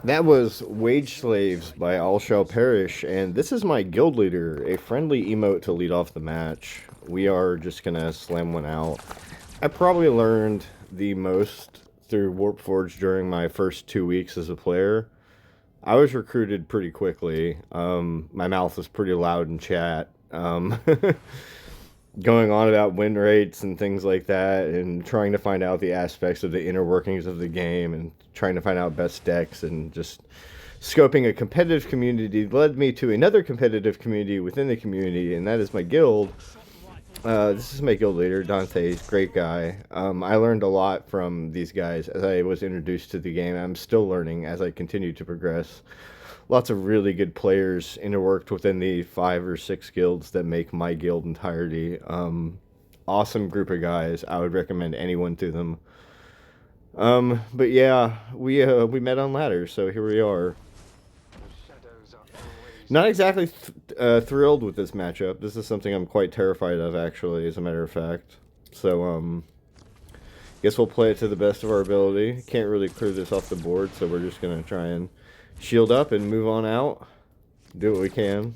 That was Wage Slaves by All Shall Perish, and this is my guild leader, a friendly emote to lead off the match. We are just gonna slam one out. I probably learned the most through Warpforge during my first 2 weeks as a player. I was recruited pretty quickly. My mouth was pretty loud in chat. Going on about win rates and things like that, and trying to find out the aspects of the inner workings of the game, and trying to find out best decks, and just scoping a competitive community led me to another competitive community within the community, and that is my guild. This is my guild leader, Dante. Great guy. I learned a lot from these guys as I was introduced to the game. I'm still learning as I continue to progress. Lots of really good players interworked within the 5 or 6 guilds that make my guild entirety. Awesome group of guys. I would recommend anyone to them. But yeah, we met on ladders, so here we are. Not exactly thrilled with this matchup. This is something I'm quite terrified of, actually, as a matter of fact. So, guess we'll play it to the best of our ability. Can't really clear this off the board, so we're just gonna try and shield up and move on out. Do what we can.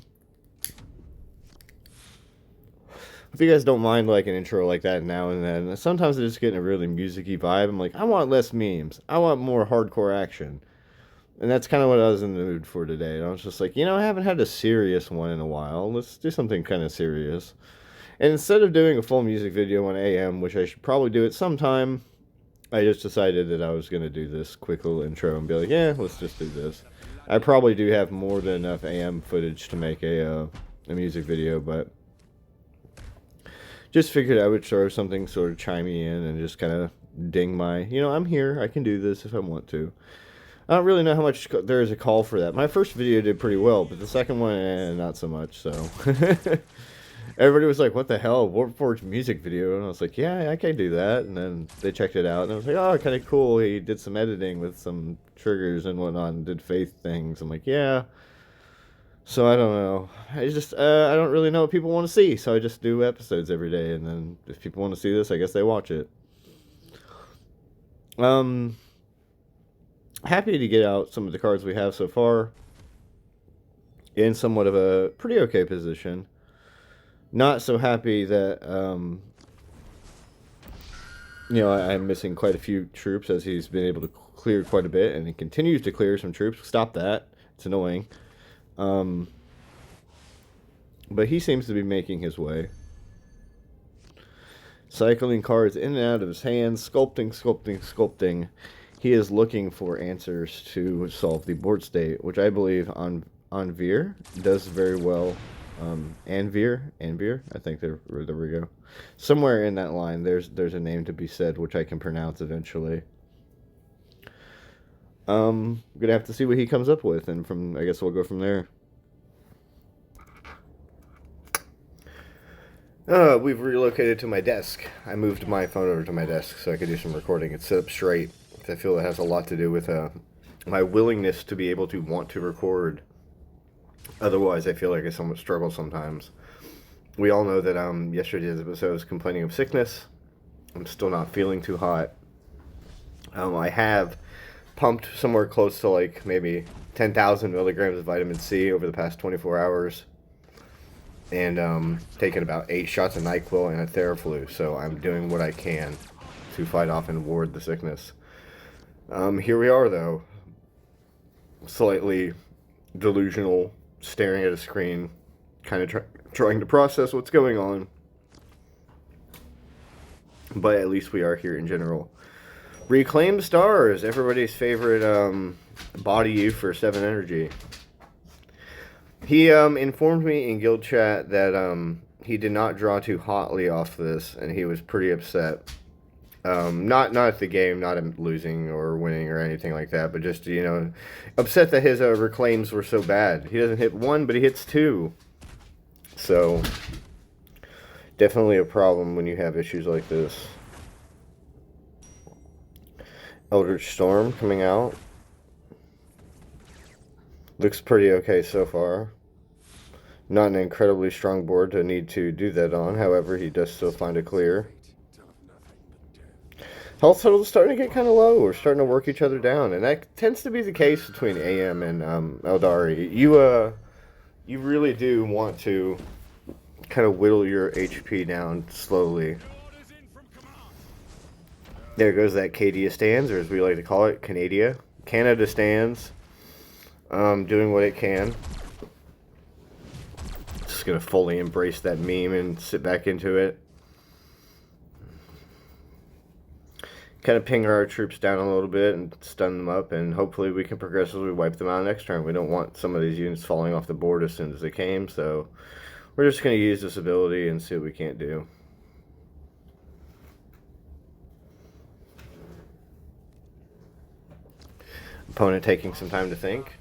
If you guys don't mind like an intro like that now and then, sometimes I just get a really music-y vibe. I'm like, I want less memes. I want more hardcore action. And that's kind of what I was in the mood for today. And I was just like, you know, I haven't had a serious one in a while. Let's do something kind of serious. And instead of doing a full music video on AM, which I should probably do it sometime, I just decided that I was going to do this quick little intro and be like, yeah, let's just do this. I probably do have more than enough AM footage to make a music video, but just figured I would throw something sort of chimey in and just kind of ding my, you know, I'm here, I can do this if I want to. I don't really know how much there is a call for that. My first video did pretty well, but the second one, not so much, so. Everybody was like, what the hell, Warpforge music video? And I was like, yeah, I can do that. And then they checked it out, and I was like, oh, kind of cool. He did some editing with some triggers and whatnot, and did faith things. I'm like, yeah. So I don't know. I don't really know what people want to see, so I just do episodes every day, and then if people want to see this, I guess they watch it. Happy to get out some of the cards we have so far in somewhat of a pretty okay position. Not so happy that, you know, I'm missing quite a few troops as he's been able to clear quite a bit, and he continues to clear some troops. Stop that. It's annoying. But he seems to be making his way. Cycling cards in and out of his hands, sculpting. He is looking for answers to solve the board state, which I believe on Veer does very well. Anvir, I think there we go. Somewhere in that line, there's a name to be said, which I can pronounce eventually. Gonna have to see what he comes up with, and I guess we'll go from there. We've relocated to my desk. I moved my phone over to my desk so I could do some recording. It's set up straight. I feel it has a lot to do with my willingness to be able to want to record. Otherwise, I feel like I somewhat struggle sometimes. We all know that yesterday's episode was complaining of sickness. I'm still not feeling too hot. I have pumped somewhere close to like maybe 10,000 milligrams of vitamin C over the past 24 hours. And taken about 8 shots of NyQuil and a Theraflu. So I'm doing what I can to fight off and ward the sickness. Here we are, though. Slightly delusional, staring at a screen, kind of trying to process what's going on. But at least we are here in general. Reclaim Stars, everybody's favorite body U for 7 energy. He informed me in guild chat that he did not draw too hotly off this, and he was pretty upset. Not at the game, not him losing or winning or anything like that, but just, you know, upset that his reclaims were so bad. He doesn't hit 1, but he hits 2. So, definitely a problem when you have issues like this. Eldritch Storm coming out. Looks pretty okay so far. Not an incredibly strong board to need to do that on, however, he does still find a clear. Health totals starting to get kind of low. We're starting to work each other down, and that tends to be the case between AM and Eldari. You really do want to kind of whittle your HP down slowly. There goes that Cadia Stands, or as we like to call it, Canada Stands, doing what it can. Just gonna fully embrace that meme and sit back into it. Kind of ping our troops down a little bit and stun them up, and hopefully we can progressively wipe them out next turn. We don't want some of these units falling off the board as soon as they came, so we're just going to use this ability and see what we can't do. Opponent taking some time to think.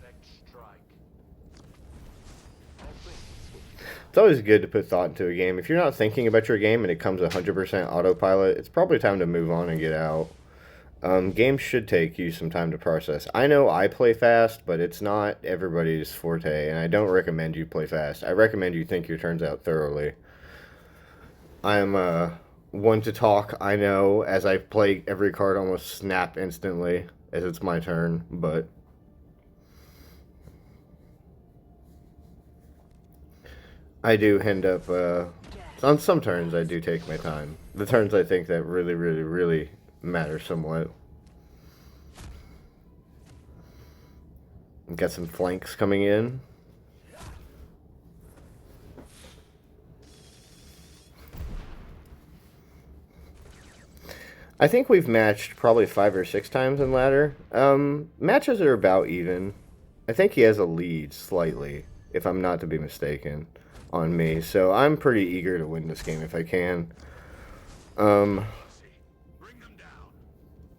It's always good to put thought into a game. If you're not thinking about your game and it comes 100% autopilot, it's probably time to move on and get out. Games should take you some time to process. I know I play fast, but it's not everybody's forte, and I don't recommend you play fast. I recommend you think your turns out thoroughly. I'm one to talk, I know, as I play every card almost snap instantly as it's my turn, but I do end up, on some turns I do take my time. The turns I think that really matter somewhat. Got some flanks coming in. I think we've matched probably 5 or 6 times in ladder. Matches are about even. I think he has a lead slightly, if I'm not to be mistaken, on me. So I'm pretty eager to win this game if I can.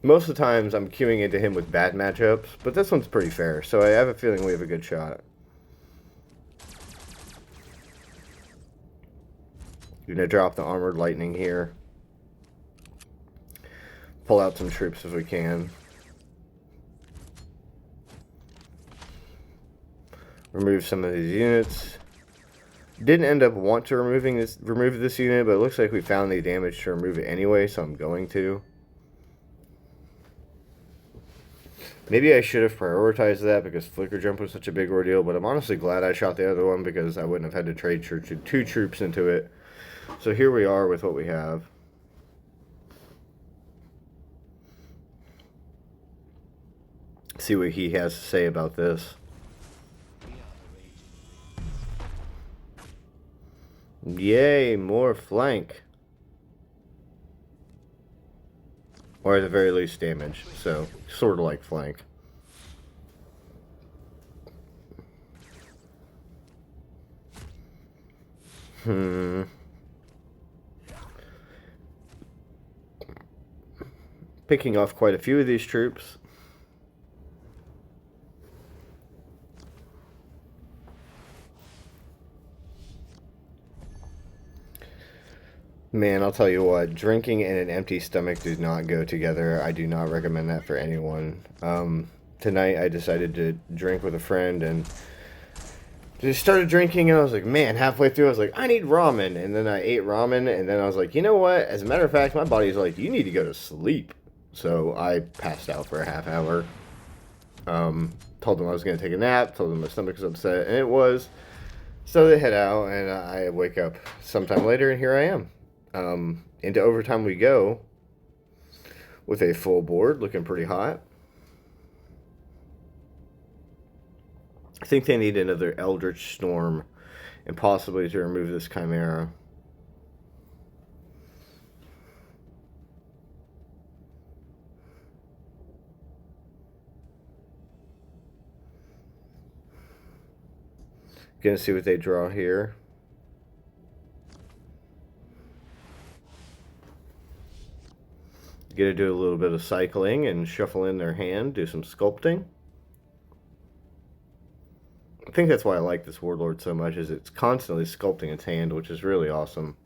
Most of the times I'm queuing into him with bad matchups, but this one's pretty fair, so I have a feeling we have a good shot. Gonna drop the Armoured Lightning here. Pull out some troops if we can. Remove some of these units. Didn't end up want to remove this unit, but it looks like we found the damage to remove it anyway, so I'm going to. Maybe I should have prioritized that because Flicker Jump was such a big ordeal, but I'm honestly glad I shot the other one because I wouldn't have had to trade 2 troops into it. So here we are with what we have. See what he has to say about this. Yay, more flank. Or at the very least damage, so sort of like flank. Picking off quite a few of these troops. Man, I'll tell you what, drinking and an empty stomach do not go together. I do not recommend that for anyone. Tonight I decided to drink with a friend and just started drinking, and I was like, man, halfway through I was like, I need ramen. And then I ate ramen, and then I was like, you know what? As a matter of fact, my body's like, you need to go to sleep. So I passed out for a half hour. Told them I was going to take a nap, told them my stomach was upset, and it was. So they head out, and I wake up sometime later, and here I am. Into overtime we go with a full board, looking pretty hot. I think they need another Eldritch Storm, and possibly to remove this Chimera. Gonna see what they draw here. Gonna do a little bit of cycling and shuffle in their hand, do some sculpting. I think that's why I like this Warlord so much, is it's constantly sculpting its hand, which is really awesome.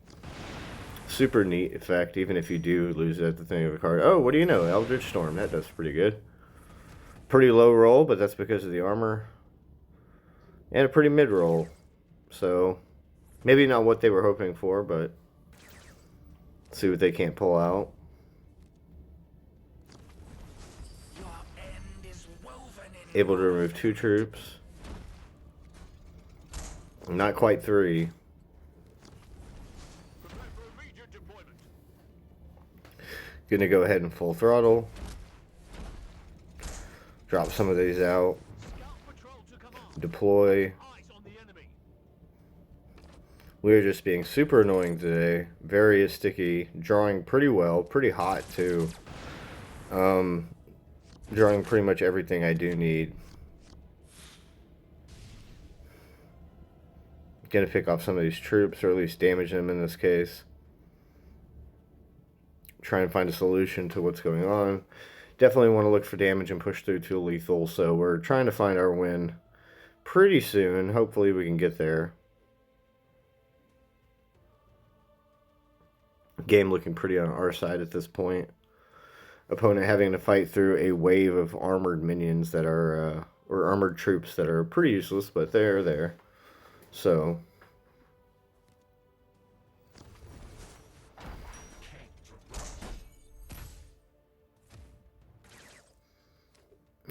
Super neat effect, even if you do lose it at the thing of a card. Oh, what do you know? Eldritch Storm, that does pretty good. Pretty low roll, but that's because of the armor. And a pretty mid roll. So, maybe not what they were hoping for, but let's see what they can't pull out. Able to remove 2 troops. Not quite 3. Gonna go ahead and full throttle. Drop some of these out. Deploy. We're just being super annoying today. Very sticky. Drawing pretty well. Pretty hot too. Drawing pretty much everything I do need. Gonna pick off some of these troops, or at least damage them in this case. Try and find a solution to what's going on. Definitely want to look for damage and push through to lethal, so we're trying to find our win pretty soon. Hopefully we can get there. Game looking pretty on our side at this point. Opponent having to fight through a wave of armored minions that are, or armored troops that are pretty useless, but they're there. So,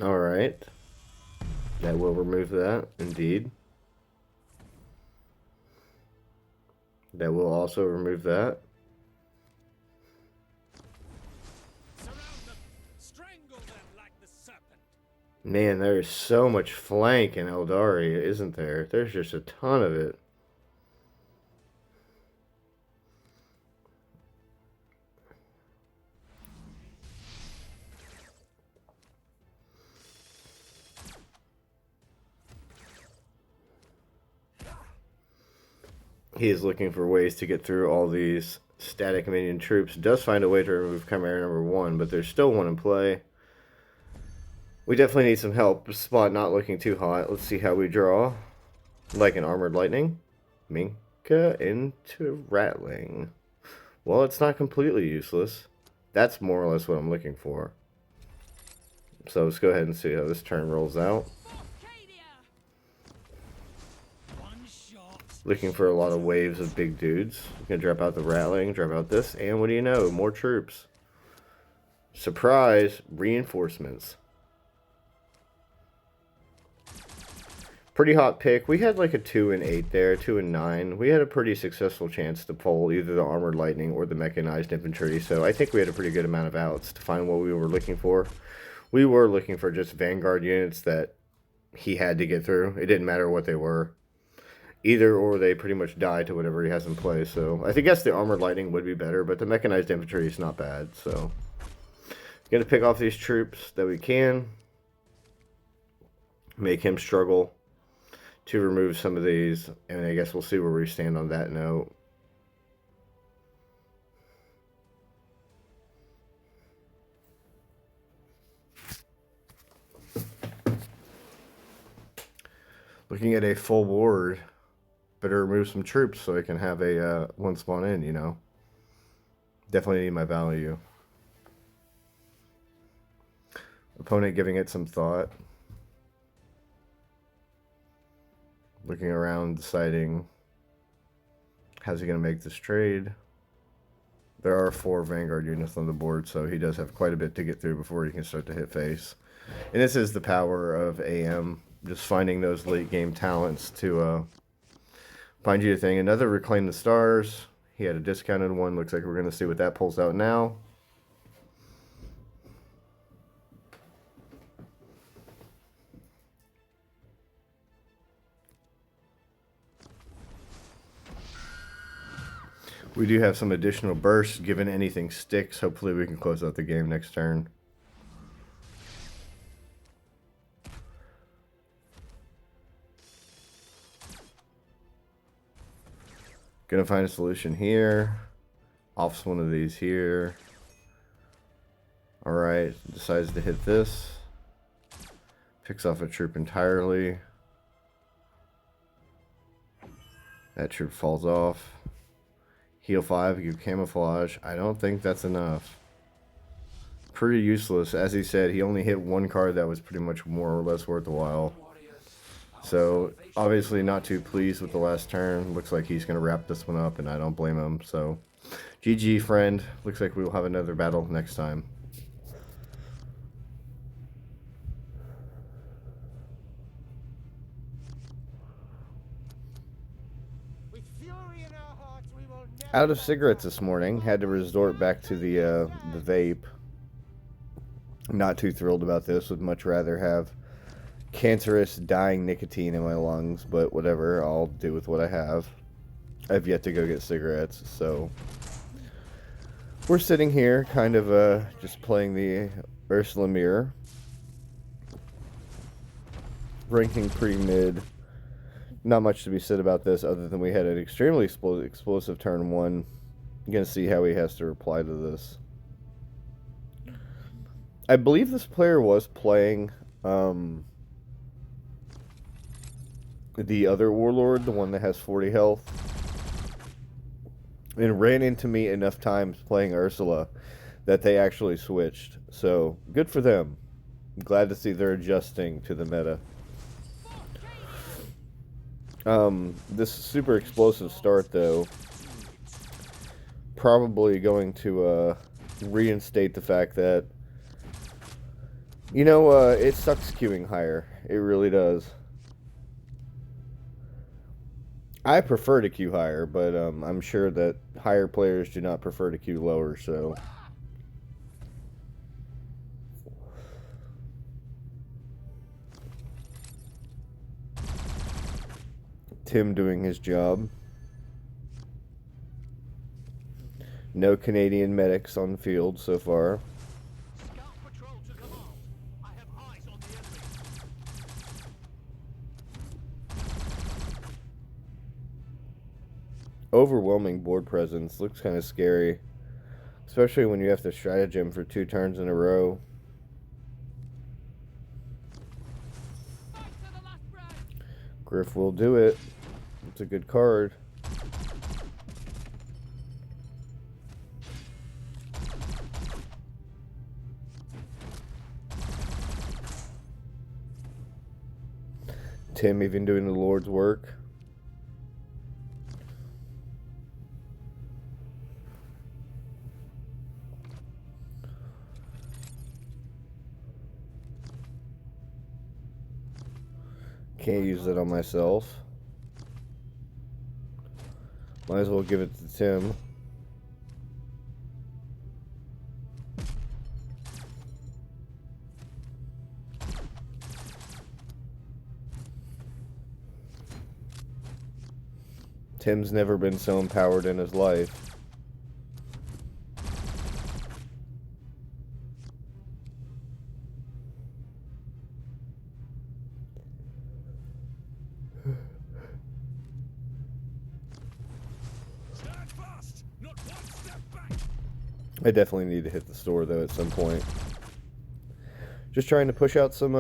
alright. That will remove that, indeed. That will also remove that. Man, there is so much flank in Eldari, isn't there? There's just a ton of it. He is looking for ways to get through all these static minion troops. Does find a way to remove Chimera number 1, but there's still one in play. We definitely need some help. Spot not looking too hot. Let's see how we draw. Like an Armoured Lightning. Minka into Ratling. Well, it's not completely useless. That's more or less what I'm looking for. So let's go ahead and see how this turn rolls out. Looking for a lot of waves of big dudes. Gonna drop out the Ratling, drop out this, and what do you know? More troops. Surprise! Reinforcements. Pretty hot pick. We had like a 2 and 8 there, 2 and 9. We had a pretty successful chance to pull either the Armored Lightning or the Mechanized Infantry, so I think we had a pretty good amount of outs to find what we were looking for. We were looking for just Vanguard units that he had to get through. It didn't matter what they were. Either or they pretty much die to whatever he has in play, so I guess the Armored Lightning would be better, but the Mechanized Infantry is not bad, so. Gonna pick off these troops that we can. Make him struggle to remove some of these, and I guess we'll see where we stand on that note. Looking at a full board, better remove some troops so I can have a one spawn in, you know. Definitely need my value. Opponent giving it some thought. Looking around, deciding how's he going to make this trade. There are 4 Vanguard units on the board, so he does have quite a bit to get through before he can start to hit face. And this is the power of AM, just finding those late game talents to find you a thing. Another Reclaim the Stars. He had a discounted one. Looks like we're going to see what that pulls out now. We do have some additional bursts, given anything sticks. Hopefully we can close out the game next turn. Gonna find a solution here. Offs one of these here. Alright, decides to hit this. Picks off a troop entirely. That troop falls off. Heal 5, give camouflage. I don't think that's enough. Pretty useless. As he said, he only hit 1 card that was pretty much more or less worth a while. So, obviously not too pleased with the last turn. Looks like he's going to wrap this one up, and I don't blame him. So, GG, friend. Looks like we will have another battle next time. Out of cigarettes this morning. Had to resort back to the vape. Not too thrilled about this. Would much rather have cancerous, dying nicotine in my lungs, but whatever. I'll do with what I have. I've yet to go get cigarettes, so we're sitting here, kind of just playing the Ursula mirror. Ranking pretty mid. Not much to be said about this other than we had an extremely explosive turn 1. I'm going to see how he has to reply to this. I believe this player was playing the other Warlord, the one that has 40 health, and ran into me enough times playing Ursula that they actually switched. So, good for them. Glad to see they're adjusting to the meta. This super explosive start, though, probably going to reinstate the fact that, it sucks queuing higher. It really does. I prefer to queue higher, but I'm sure that higher players do not prefer to queue lower, so... Tim doing his job. No Canadian medics on field so far. Overwhelming board presence. Looks kind of scary. Especially when you have to stratagem for 2 turns in a row. Gryf will do it. It's a good card. Tim even doing the Lord's work. Can't use it on myself. Might as well give it to Tim. Tim's never been so empowered in his life. I definitely need to hit the store though at some point. Just trying to push out some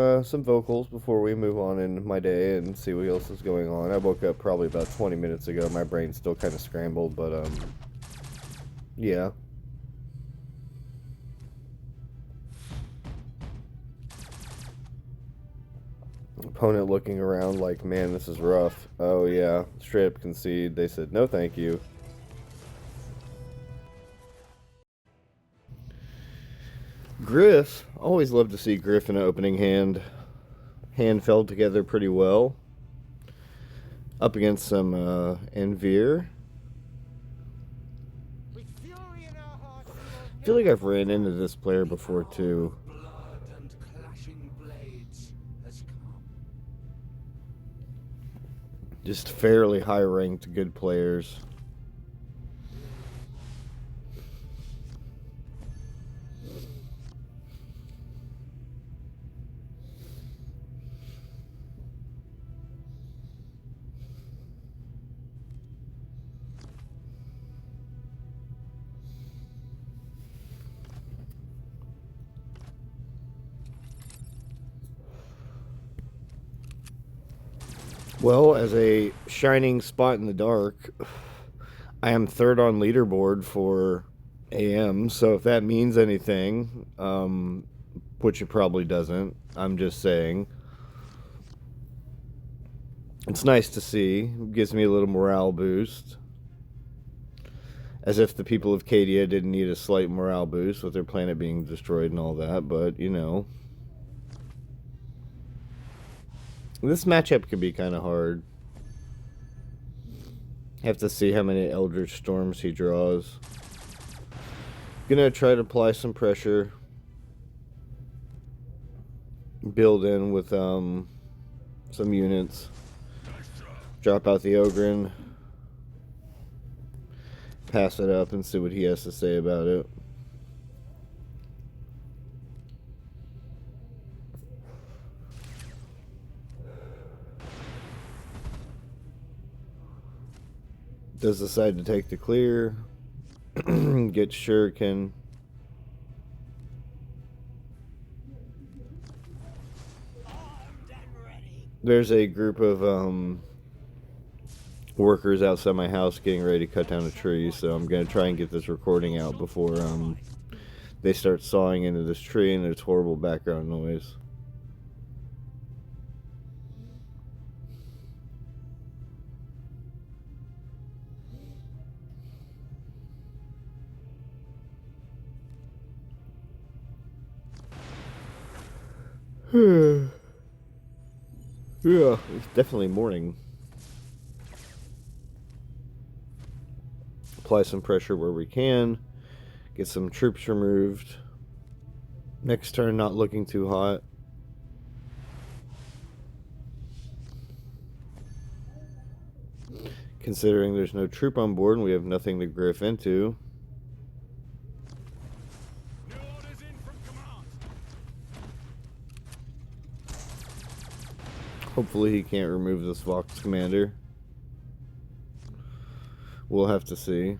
vocals before we move on in my day and see what else is going on. I woke up probably about 20 minutes ago. My brain's still kind of scrambled, but yeah. Opponent looking around like, man, this is rough. Oh yeah, straight up concede. They said no thank you. Gryf, always love to see Gryf in an opening hand. Hand fell together pretty well. Up against some Envir. I feel like I've ran into this player before too. Just fairly high ranked good players. Well, as a shining spot in the dark, I am third on leaderboard for AM, so if that means anything, which it probably doesn't, I'm just saying. It's nice to see. It gives me a little morale boost. As if the people of Cadia didn't need a slight morale boost with their planet being destroyed and all that, but, you know. This matchup could be kind of hard. Have to see how many Eldritch Storms he draws. Gonna try to apply some pressure. Build in with some units. Drop out the Ogryn. Pass it up and see what he has to say about it. Does decide to take the clear. Get Shuriken. There's a group of workers outside my house getting ready to cut down a tree, so I'm going to try and get this recording out before they start sawing into this tree and there's horrible background noise. Yeah, it's definitely morning. Apply some pressure where we can. Get some troops removed. Next turn, not looking too hot. Considering there's no troop on board and we have nothing to griff into. Hopefully he can't remove this Vox commander. We'll have to see.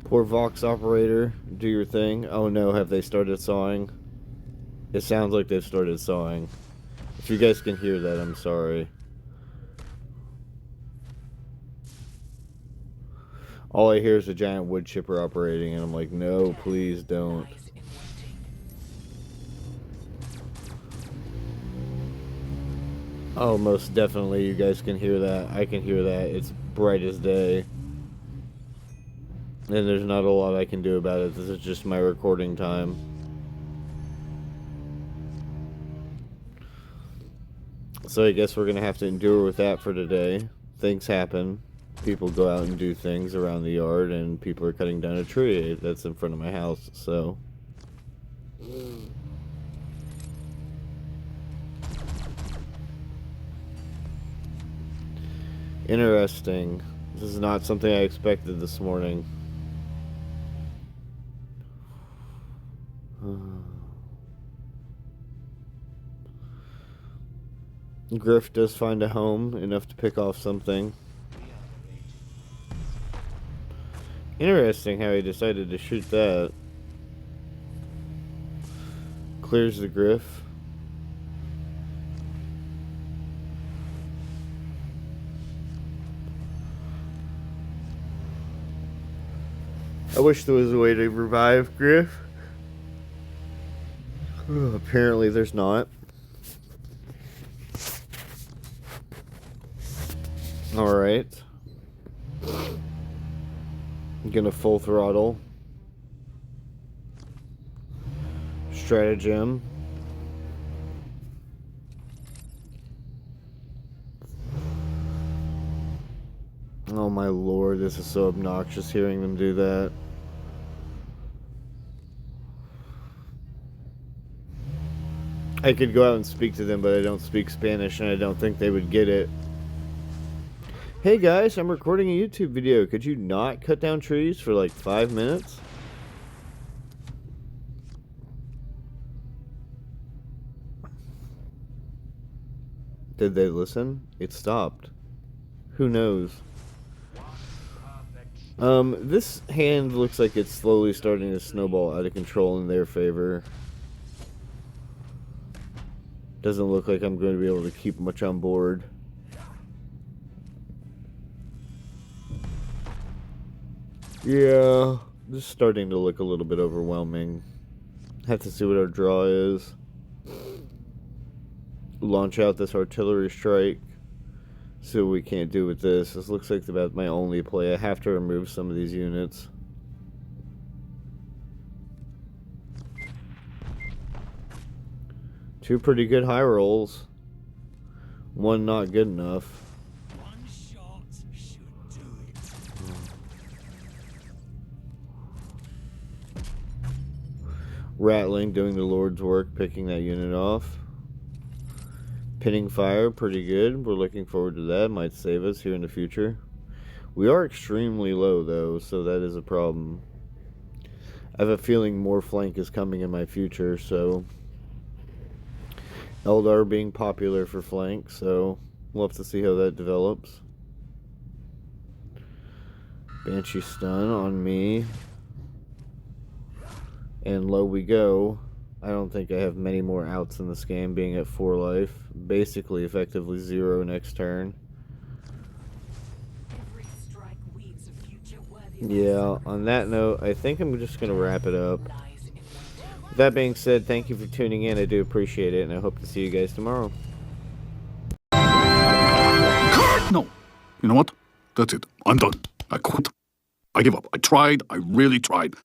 Poor Vox Operator, do your thing. Oh no, have they started sawing? It sounds like they've started sawing. If you guys can hear that, I'm sorry. All I hear is a giant wood chipper operating, and I'm like, no, please don't. Oh, most definitely, you guys can hear that. I can hear that. It's bright as day. And there's not a lot I can do about it. This is just my recording time. So I guess we're going to have to endure with that for today. Things happen. People go out and do things around the yard, and people are cutting down a tree that's in front of my house, so... Interesting. This is not something I expected this morning. Gryf does find a home, enough to pick off something. Interesting how he decided to shoot that. Clears the Gryf. I wish there was a way to revive Gryf. Apparently there's not. Alright. I'm gonna full throttle. Stratagem. Oh my lord, this is so obnoxious hearing them do that. I could go out and speak to them, but I don't speak Spanish and I don't think they would get it. Hey guys, I'm recording a YouTube video. Could you not cut down trees for like 5 minutes? Did they listen? It stopped. Who knows? This hand looks like it's slowly starting to snowball out of control in their favor. Doesn't look like I'm going to be able to keep much on board. Yeah, this is starting to look a little bit overwhelming. Have to see what our draw is. Launch out this artillery strike. See what we can't do with this. This looks like about my only play. I have to remove some of these units. Two pretty good high rolls. One not good enough. One shot should do it. Ratling doing the Lord's work, picking that unit off. Pinning fire, pretty good. We're looking forward to that. Might save us here in the future. We are extremely low, though, so that is a problem. I have a feeling more flank is coming in my future, so... Eldar being popular for flank, so we'll have to see how that develops. Banshee stun on me. And low we go. I don't think I have many more outs in this game, being at 4 life. Basically, effectively 0 next turn. Yeah, on that note, I think I'm just going to wrap it up. With that being said, thank you for tuning in. I do appreciate it, and I hope to see you guys tomorrow. No. You know what? That's it. I'm done. I quit. I give up. I tried. I really tried.